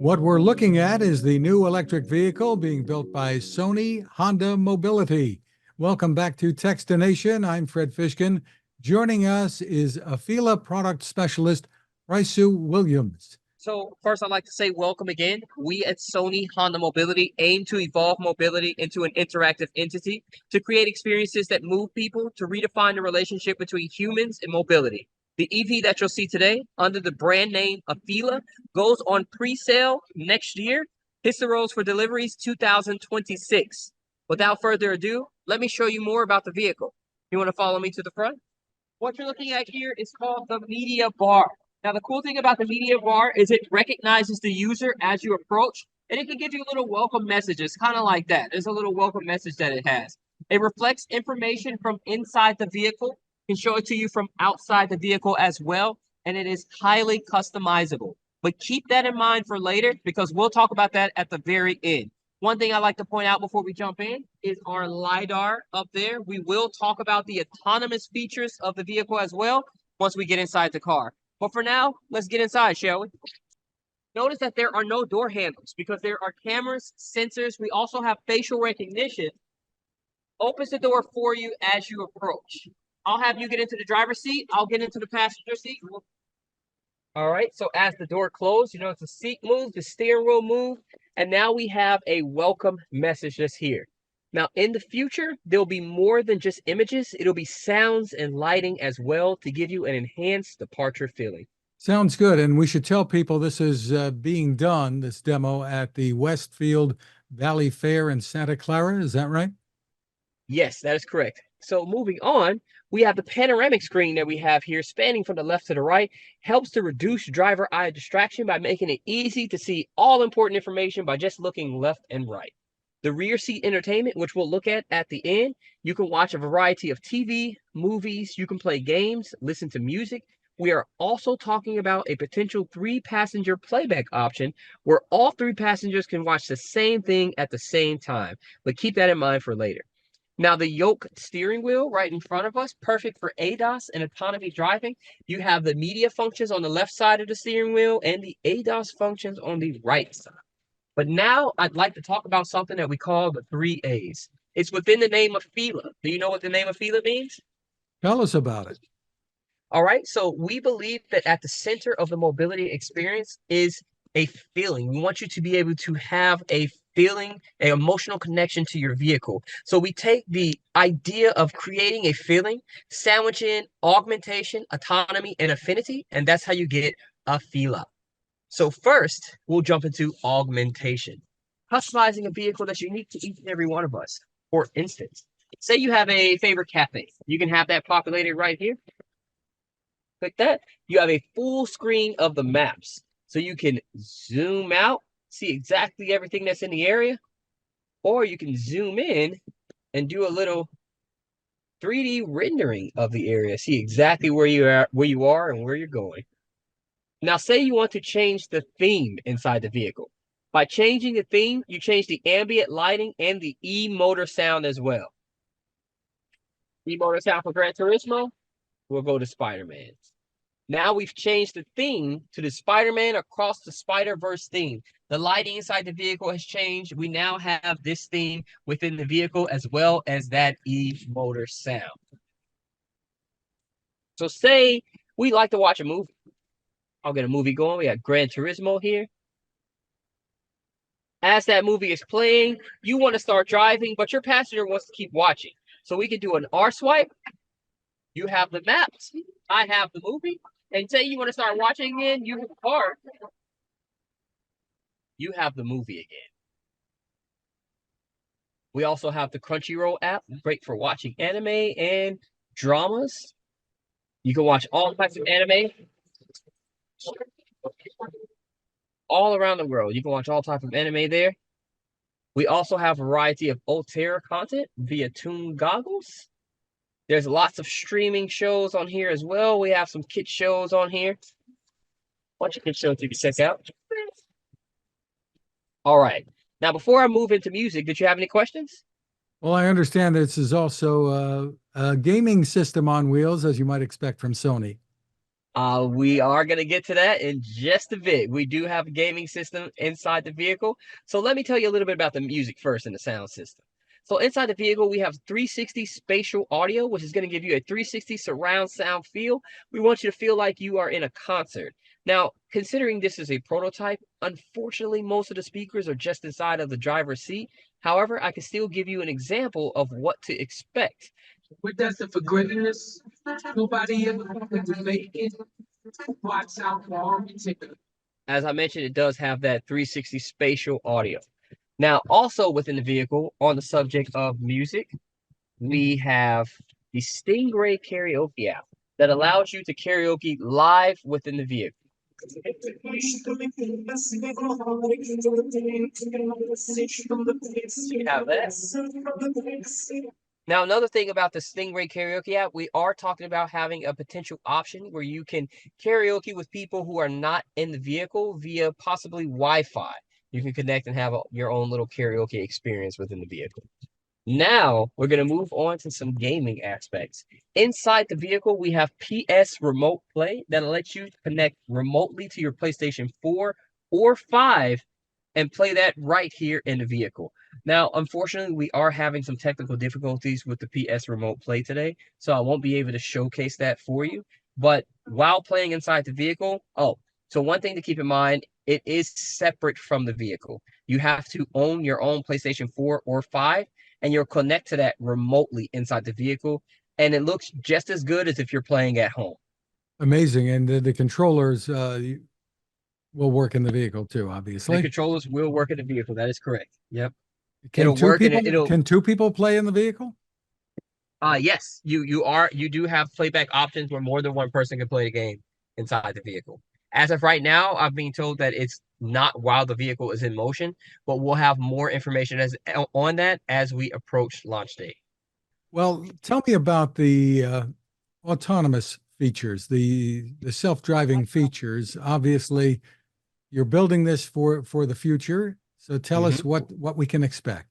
What we're looking at is the new electric vehicle being built by Sony Honda Mobility. Welcome back to Techstination. I'm Fred Fishkin. Joining us is AFEELA product specialist Raisu Williams. So first, I'd like to say welcome again. We at Sony Honda Mobility aim to evolve mobility into an interactive entity to create experiences that move people, to redefine the relationship between humans and mobility. The EV that you'll see today under the brand name AFEELA goes on pre-sale next year. Hits the roads for deliveries 2026. Without further ado, let me show you more about the vehicle. You want to follow me to the front? What you're looking at here is called the media bar. Now, the cool thing about the media bar is it recognizes the user as you approach, and it can give you little welcome messages, kind of like that. There's a little welcome message that it has. It reflects information from inside the vehicle, can show it to you from outside the vehicle as well, and it is highly customizable. But keep that in mind for later, because we'll talk about that at the very end. One thing I like to point out before we jump in is our LiDAR up there. We will talk about the autonomous features of the vehicle as well once we get inside the car. But for now, let's get inside, shall we? Notice that there are no door handles because there are cameras, sensors. We also have facial recognition. Opens the door for you as you approach. I'll have you get into the driver's seat. I'll get into the passenger seat. All right, so as the door closed, you notice the seat moved, the steering wheel moved, and now we have a welcome message just here. Now, in the future, there'll be more than just images. It'll be sounds and lighting as well to give you an enhanced departure feeling. Sounds good. And we should tell people this is being done, this demo, at the Westfield Valley Fair in Santa Clara. Is that right? Yes, that is correct. So moving on, we have the panoramic screen that we have here spanning from the left to the right, helps to reduce driver eye distraction by making it easy to see all important information by just looking left and right. The rear seat entertainment, which we'll look at the end, you can watch a variety of TV, movies, you can play games, listen to music. We are also talking about a potential 3-passenger playback option where all 3 passengers can watch the same thing at the same time, but keep that in mind for later. Now, the yoke steering wheel right in front of us, perfect for ADAS and autonomy driving. You have the media functions on the left side of the steering wheel and the ADAS functions on the right side. But now I'd like to talk about something that we call the 3 A's. It's within the name of AFEELA. Do you know what the name of AFEELA means? Tell us about it. All right, so we believe that at the center of the mobility experience is a feeling. We want you to be able to have a feeling, an emotional connection to your vehicle. So we take the idea of creating a feeling, sandwich in augmentation, autonomy, and affinity, and that's how you get AFEELA. So first, we'll jump into augmentation. Customizing a vehicle that's unique to each and every one of us. For instance, say you have a favorite cafe. You can have that populated right here. Click that. You have a full screen of the maps. So you can zoom out, see exactly everything that's in the area. Or you can zoom in and do a little 3D rendering of the area. See exactly where you are and where you're going. Now, say you want to change the theme inside the vehicle. By changing the theme, you change the ambient lighting and the e-motor sound as well. E-motor sound for Gran Turismo, we'll go to Spider-Man. Now we've changed the theme to the Spider-Man Across the Spider-Verse theme. The lighting inside the vehicle has changed. We now have this theme within the vehicle as well as that e-motor sound. So say we like to watch a movie. I'll get a movie going. We have Gran Turismo here. As that movie is playing, you want to start driving, but your passenger wants to keep watching. So we can do an R swipe. You have the maps. I have the movie. And say you want to start watching again, you have the car. You have the movie again. We also have the Crunchyroll app, great for watching anime and dramas. You can watch all types of anime. All around the world. You can watch all types of anime there. We also have a variety of Ultra content via Toon Goggles. There's lots of streaming shows on here as well. We have some kid shows on here. Bunch of kid shows you can check out. All right. Now, before I move into music, did you have any questions? Well, I understand this is also a gaming system on wheels, as you might expect from Sony. We are going to get to that in just a bit. We do have a gaming system inside the vehicle. So let me tell you a little bit about the music first and the sound system. So inside the vehicle, we have 360 spatial audio, which is going to give you a 360 surround sound feel. We want you to feel like you are in a concert. Now, considering this is a prototype, unfortunately, most of the speakers are just inside of the driver's seat. However, I can still give you an example of what to expect. We're destined for greatness. Nobody ever wanted to make it. Watch out for our particular. As I mentioned, it does have that 360 spatial audio. Now, also within the vehicle, on the subject of music, we have the Stingray karaoke app that allows you to karaoke live within the vehicle. You have that. Now, another thing about the Stingray karaoke app, we are talking about having a potential option where you can karaoke with people who are not in the vehicle via possibly Wi-Fi. You can connect and have your own little karaoke experience within the vehicle. Now, we're going to move on to some gaming aspects. Inside the vehicle, we have PS Remote Play that lets you connect remotely to your PlayStation 4 or 5 and play that right here in the vehicle. Now, unfortunately, we are having some technical difficulties with the PS Remote Play today, so I won't be able to showcase that for you. But while playing inside the vehicle, so one thing to keep in mind, it is separate from the vehicle. You have to own your own PlayStation 4 or 5, and you'll connect to that remotely inside the vehicle, and it looks just as good as if you're playing at home. Amazing. And the controllers will work in the vehicle too, The obviously. controllers will work in the vehicle. That is correct. Yep. Can two people play in the vehicle? Yes, you do have playback options where more than one person can play the game inside the vehicle. As of right now, I'm being told that it's not while the vehicle is in motion, but we'll have more information on that as we approach launch date. Well, tell me about the autonomous features, the self-driving features. Obviously, you're building this for the future. So tell us what we can expect.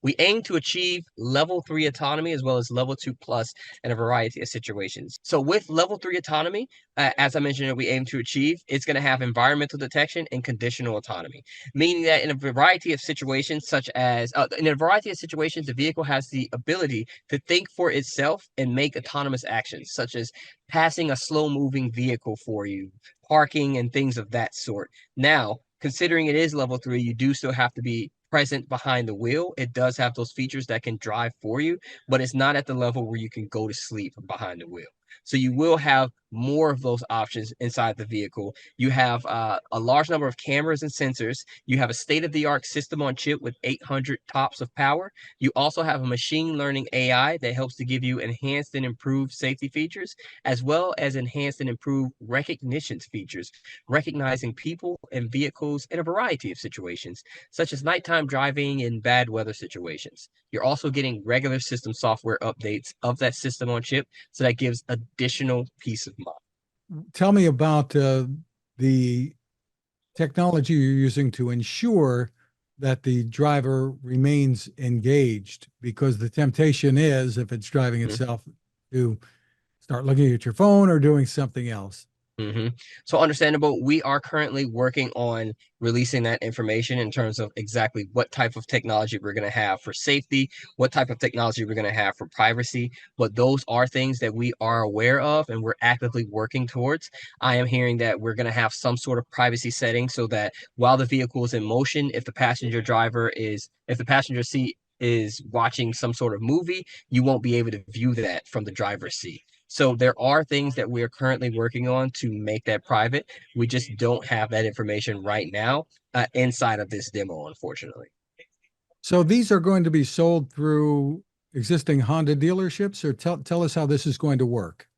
We aim to achieve level 3 autonomy as well as level 2 plus in a variety of situations. So with level 3 autonomy, as I mentioned, we aim to achieve, it's going to have environmental detection and conditional autonomy, meaning that in a variety of situations, the vehicle has the ability to think for itself and make autonomous actions, such as passing a slow-moving vehicle for you, parking, and things of that sort. Now, considering it is level 3, you do still have to be present behind the wheel. It does have those features that can drive for you, but it's not at the level where you can go to sleep behind the wheel. So you will have more of those options inside the vehicle. You have a large number of cameras and sensors. You have a state-of-the-art system on chip with 800 TOPS of power. You also have a machine learning AI that helps to give you enhanced and improved safety features, as well as enhanced and improved recognition features, recognizing people and vehicles in a variety of situations, such as nighttime driving and bad weather situations. You're also getting regular system software updates of that system on chip, so that gives additional peace of mind. Tell me about the technology you're using to ensure that the driver remains engaged, because the temptation is, if it's driving itself, to start looking at your phone or doing something else. So understandable. We are currently working on releasing that information in terms of exactly what type of technology we're going to have for safety, what type of technology we're going to have for privacy. But those are things that we are aware of and we're actively working towards. I am hearing that we're going to have some sort of privacy setting so that while the vehicle is in motion, if the passenger seat is watching some sort of movie, you won't be able to view that from the driver's seat. So there are things that we are currently working on to make that private. We just don't have that information right now inside of this demo, unfortunately. So these are going to be sold through existing Honda dealerships, or tell us how this is going to work.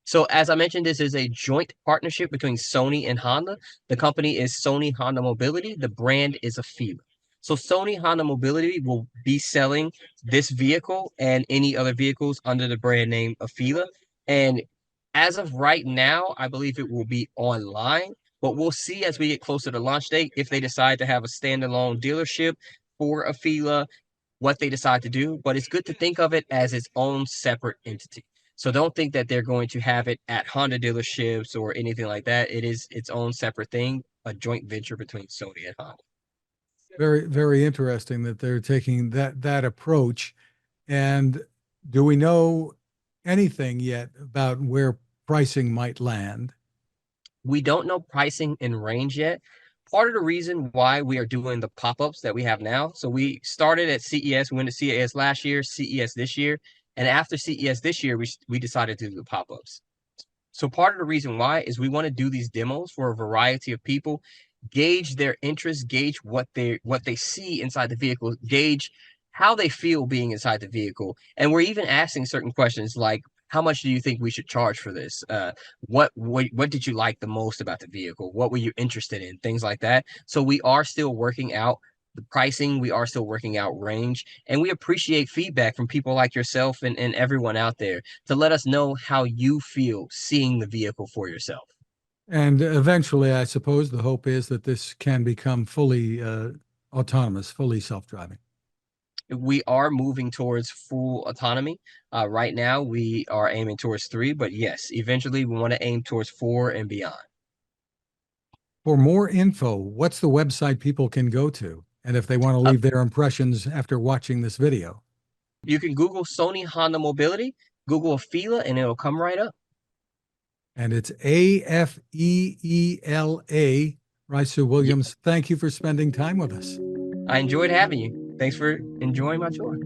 So as I mentioned, this is a joint partnership between Sony and Honda. The company is Sony Honda Mobility. The brand is AFEELA. So Sony Honda Mobility will be selling this vehicle and any other vehicles under the brand name AFEELA. And as of right now, I believe it will be online, but we'll see as we get closer to launch date if they decide to have a standalone dealership for AFEELA, what they decide to do. But it's good to think of it as its own separate entity. So don't think that they're going to have it at Honda dealerships or anything like that. It is its own separate thing, a joint venture between Sony and Honda. Very, very interesting that they're taking that approach. And do we know anything yet about where pricing might land? We don't know pricing and range yet. Part of the reason why we are doing the pop-ups that we have now. So we started at CES, we went to CES last year, CES this year, and after CES this year, we decided to do the pop-ups. So part of the reason why is we want to do these demos for a variety of people, gauge their interest, gauge what they see inside the vehicle, gauge how they feel being inside the vehicle. And we're even asking certain questions like, how much do you think we should charge for this? What did you like the most about the vehicle? What were you interested in? Things like that. So we are still working out the pricing. We are still working out range, and we appreciate feedback from people like yourself and everyone out there to let us know how you feel seeing the vehicle for yourself. And eventually, I suppose the hope is that this can become fully autonomous, fully self-driving. We are moving towards full autonomy. Right now, we are aiming towards 3, but yes, eventually we want to aim towards 4 and beyond. For more info, what's the website people can go to? And if they want to leave their impressions after watching this video? You can Google Sony Honda Mobility, Google AFEELA, and it'll come right up. And it's AFEELA, Raisu Williams. Thank you for spending time with us. I enjoyed having you. Thanks for enjoying my tour.